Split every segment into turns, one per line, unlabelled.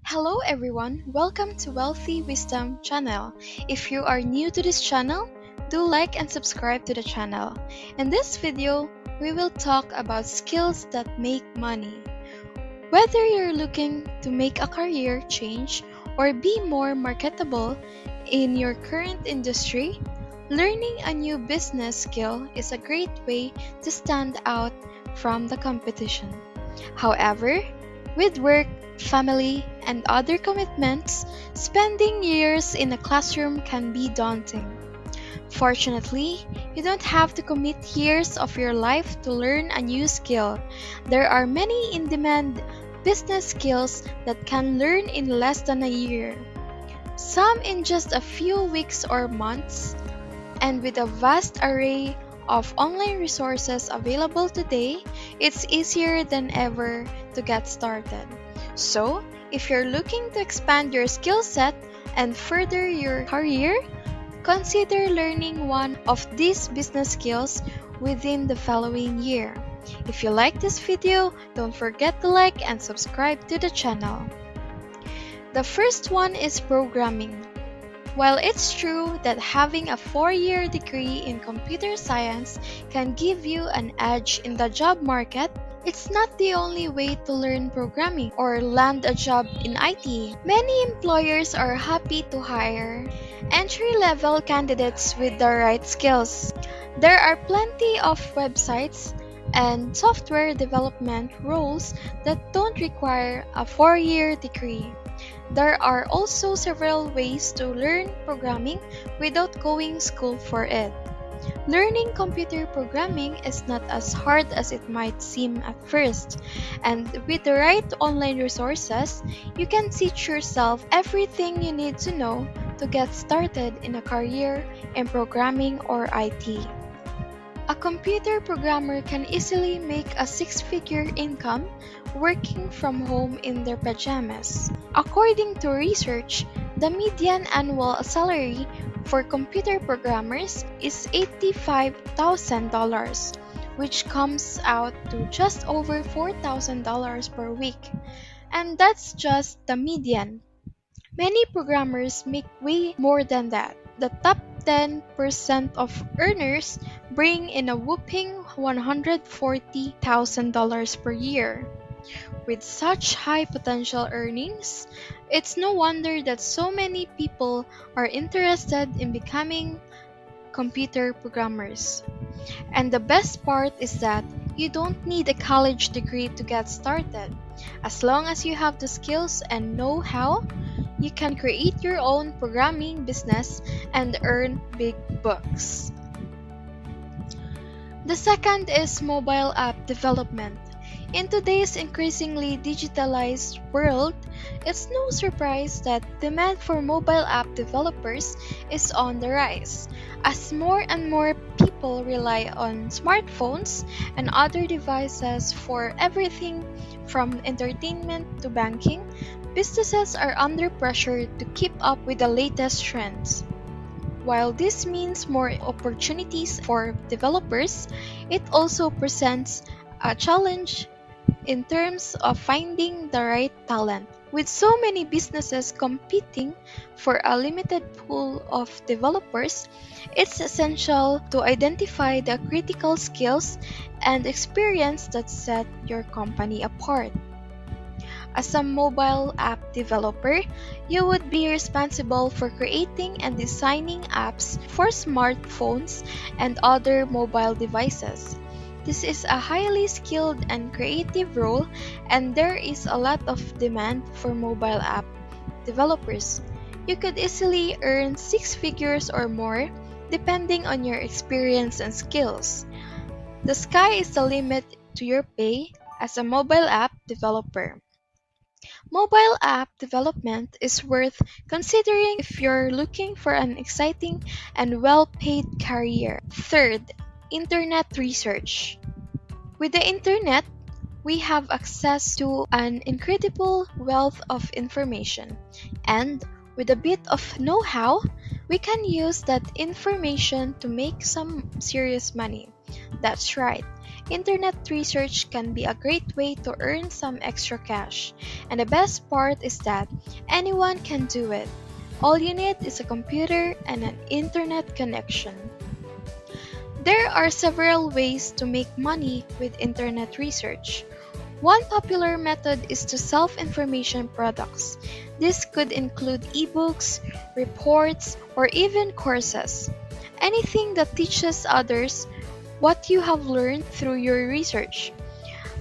Hello everyone, welcome to Wealthy Wisdom channel. If you are new to this channel, do like and subscribe to the channel. In this video, we will talk about skills that make money. Whether you're looking to make a career change or be more marketable in your current industry, learning a new business skill is a great way to stand out from the competition. However, with work, family, and other commitments, spending years in a classroom can be daunting. Fortunately, you don't have to commit years of your life to learn a new skill. There are many in demand business skills that can learn in less than a year, some in just a few weeks or months. And with a vast array of online resources available today, it's easier than ever to get started. So, if you're looking to expand your skill set and further your career, consider learning one of these business skills within the following year. If you like this video, don't forget to like and subscribe to the channel. The first one is programming. While it's true that having a 4-year degree in computer science can give you an edge in the job market, it's not the only way to learn programming or land a job in IT. Many employers are happy to hire entry-level candidates with the right skills. There are plenty of websites and software development roles that don't require a 4-year degree. There are also several ways to learn programming without going school for it. Learning computer programming is not as hard as it might seem at first, and with the right online resources, you can teach yourself everything you need to know to get started in a career in programming or IT. A computer programmer can easily make a six-figure income working from home in their pajamas. According to research, the median annual salary for computer programmers is $85,000, which comes out to just over $4,000 per week. And that's just the median. Many programmers make way more than that. The top 10% of earners bring in a whopping $140,000 per year. With such high potential earnings, it's no wonder that so many people are interested in becoming computer programmers. And the best part is that you don't need a college degree to get started. As long as you have the skills and know-how, you can create your own programming business and earn big bucks. The second is mobile app development. In today's increasingly digitalized world, it's no surprise that demand for mobile app developers is on the rise. As more and more people rely on smartphones and other devices for everything from entertainment to banking, businesses are under pressure to keep up with the latest trends. While this means more opportunities for developers, it also presents a challenge in terms of finding the right talent. With so many businesses competing for a limited pool of developers, it's essential to identify the critical skills and experience that set your company apart. As a mobile app developer, you would be responsible for creating and designing apps for smartphones and other mobile devices. This is a highly skilled and creative role, and there is a lot of demand for mobile app developers. You could easily earn six figures or more depending on your experience and skills. The sky is the limit to your pay as a mobile app developer. Mobile app development is worth considering if you're looking for an exciting and well-paid career. Third, internet research. With the internet, we have access to an incredible wealth of information, and with a bit of know-how, we can use that information to make some serious money. That's right. internet research can be a great way to earn some extra cash. And the best part is that anyone can do it. All you need is a computer and an internet connection. There are several ways to make money with internet research. One popular method is to sell information products. This could include ebooks, reports, or even courses. Anything that teaches others what you have learned through your research.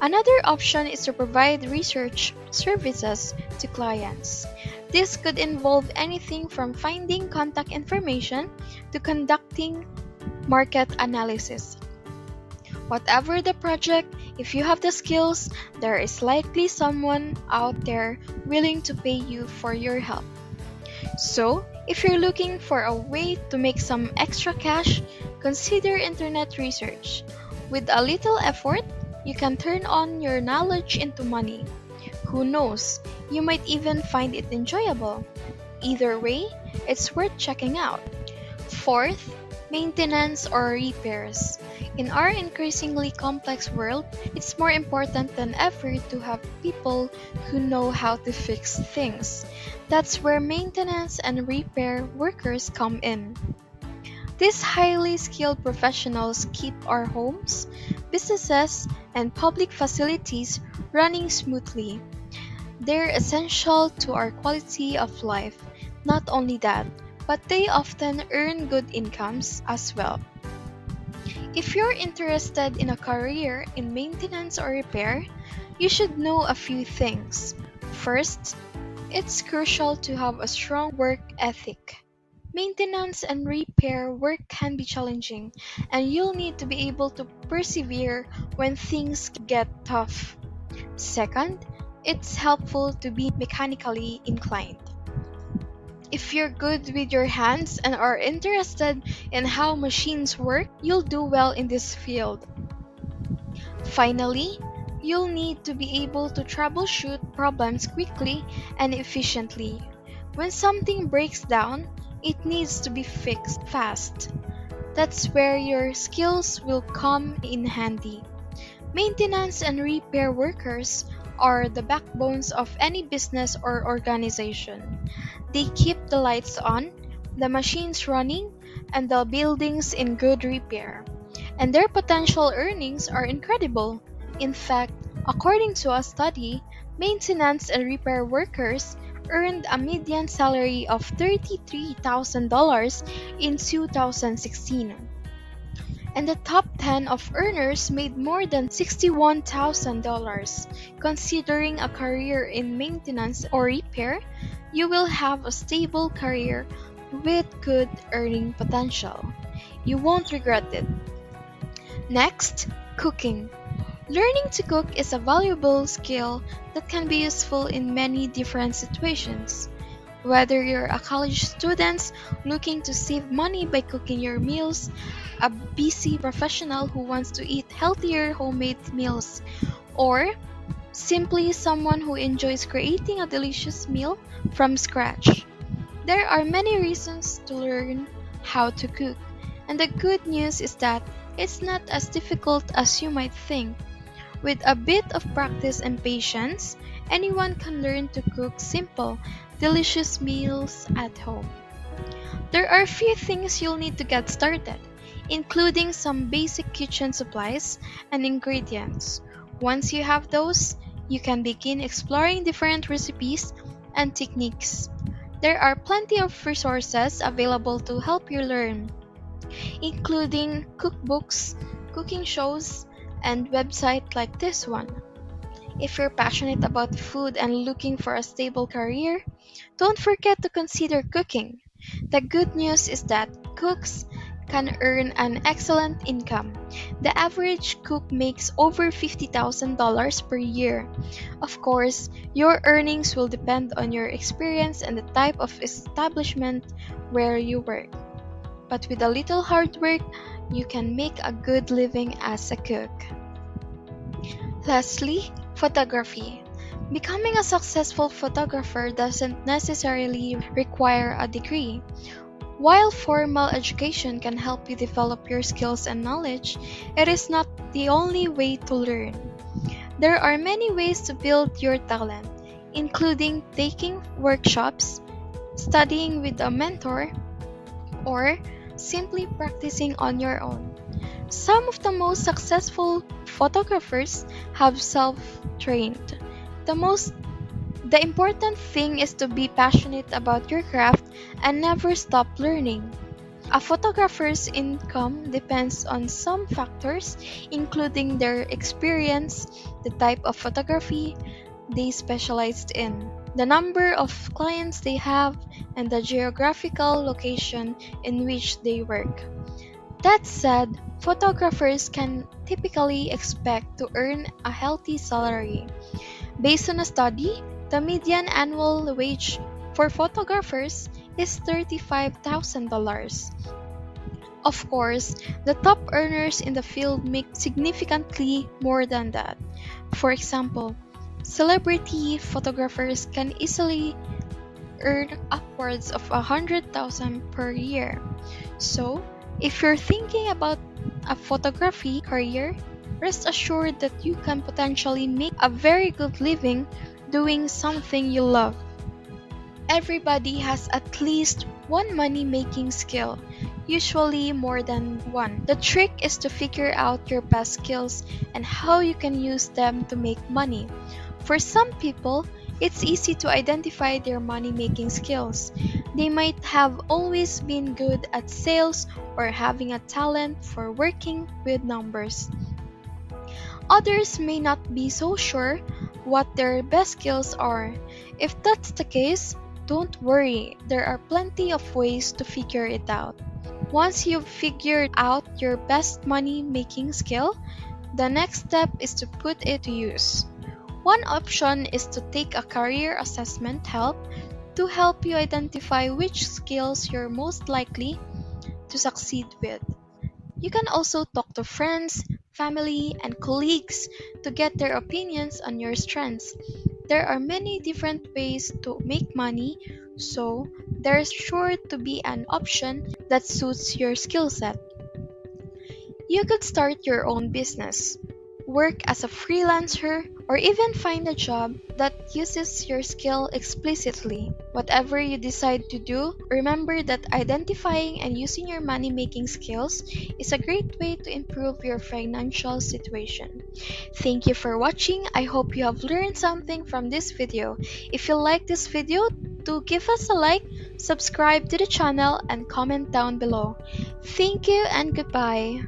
Another option is to provide research services to clients. This could involve anything from finding contact information to conducting market analysis. Whatever the project, if you have the skills, there is likely someone out there willing to pay you for your help. So, if you're looking for a way to make some extra cash, consider internet research. With a little effort, you can turn on your knowledge into money. Who knows, you might even find it enjoyable. Either way, it's worth checking out. Fourth, maintenance or repairs. In our increasingly complex world, it's more important than ever to have people who know how to fix things. That's where maintenance and repair workers come in. These highly skilled professionals keep our homes, businesses, and public facilities running smoothly. They're essential to our quality of life. Not only that, but they often earn good incomes as well. If you're interested in a career in maintenance or repair, you should know a few things. First, it's crucial to have a strong work ethic. Maintenance and repair work can be challenging, and you'll need to be able to persevere when things get tough. Second, it's helpful to be mechanically inclined. If you're good with your hands and are interested in how machines work, you'll do well in this field. Finally, you'll need to be able to troubleshoot problems quickly and efficiently. When something breaks down, it needs to be fixed fast. That's where your skills will come in handy. Maintenance and repair workers are the backbones of any business or organization. They keep the lights on, the machines running, and the buildings in good repair. And their potential earnings are incredible. In fact, according to a study, maintenance and repair workers earned a median salary of $33,000 in 2016. And the top 10 of earners made more than $61,000. Considering a career in maintenance or repair, you will have a stable career with good earning potential. You won't regret it. Next, cooking. Learning to cook is a valuable skill that can be useful in many different situations. Whether you're a college student looking to save money by cooking your meals, a busy professional who wants to eat healthier homemade meals, or simply someone who enjoys creating a delicious meal from scratch. There are many reasons to learn how to cook, and the good news is that it's not as difficult as you might think. With a bit of practice and patience, anyone can learn to cook simple, delicious meals at home. There are a few things you'll need to get started, including some basic kitchen supplies and ingredients. Once you have those, you can begin exploring different recipes and techniques. There are plenty of resources available to help you learn, including cookbooks, cooking shows, and websites like this one. If you're passionate about food and looking for a stable career, don't forget to consider cooking. The good news is that cooks can earn an excellent income. The average cook makes over $50,000 per year. Of course, your earnings will depend on your experience and the type of establishment where you work. But with a little hard work, you can make a good living as a cook. Lastly, photography. Becoming a successful photographer doesn't necessarily require a degree. While formal education can help you develop your skills and knowledge, it is not the only way to learn. There are many ways to build your talent, including taking workshops, studying with a mentor, or simply practicing on your own. Some of the most successful photographers have self-trained. The important thing is to be passionate about your craft and never stop learning. A photographer's income depends on some factors, including their experience, the type of photography they specialized in, the number of clients they have, and the geographical location in which they work. That said, photographers can typically expect to earn a healthy salary. Based on a study, the median annual wage for photographers is $35,000. Of course, the top earners in the field make significantly more than that. For example, celebrity photographers can easily earn upwards of 100,000 per year. So, if you're thinking about a photography career, rest assured that you can potentially make a very good living doing something you love. Everybody has at least one money making skill, usually more than one. The trick is to figure out your best skills and how you can use them to make money. For some people, it's easy to identify their money making skills. They might have always been good at sales or having a talent for working with numbers. Others may not be so sure what their best skills are. If that's the case, don't worry, there are plenty of ways to figure it out. Once you've figured out your best money making skill, the next step is to put it to use. One option is to take a career assessment to help you identify which skills you're most likely to succeed with. You can also talk to friends, family, and colleagues to get their opinions on your strengths. There are many different ways to make money, so there's sure to be an option that suits your skill set. You could start your own business, work as a freelancer, or even find a job that uses your skill explicitly. Whatever you decide to do, remember that identifying and using your money making skills is a great way to improve your financial situation. Thank you for watching. I hope you have learned something from this video. If you like this video, do give us a like, subscribe to the channel, and comment down below. Thank you and goodbye.